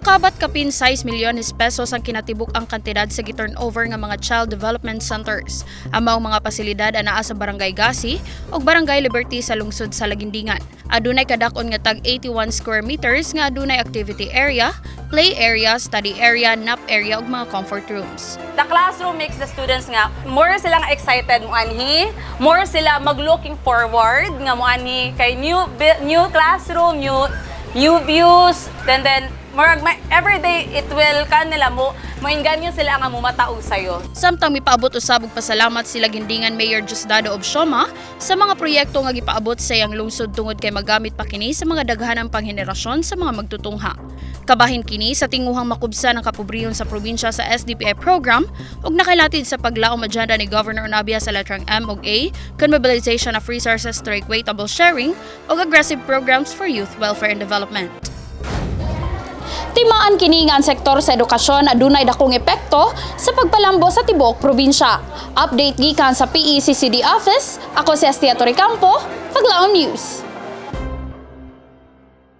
Mokabat kapin 6 milyones pesos ang kinatibuk ang kantidad sa gi-turnover nga mga child development centers. Amaw mga pasilidad anaa sa Barangay Gasi ug Barangay Liberty sa lungsod sa Lagindingan. Adunay kadakon nga tag 81 square meters nga adunay activity area, play area, study area, nap area ug mga comfort rooms. The classroom makes the students nga more sila nga excited mo anhi, more sila mag-looking forward nga mo anhi kay new classroom, new views, then every day it will kanila mo inganyo sila nga mumatao sayo. Samtang mipaabot usab og pasalamat si Lagindingan Mayor Diosdado Obsioma sa mga proyekto nga gipaabot sa iyang lungsod tungod kay magamit pa kini sa mga daghanang panghenerasyon sa mga magtutungha. Kabahin kini sa tinguhang makubsa ng kapobriyon sa probinsya sa SDPI program ug nakalatid sa paglaom agenda ni Governor Nabia sa letrang M ug A kon mobilization of resources through equitable sharing ug aggressive programs for youth welfare and development. Timaan kini nga ang sektor sa edukasyon adunay dakong epekto sa pagpalambo sa tibuok probinsya. Update gikan sa PECCD office. Ako si Astia Torrecampo, Paglaom News.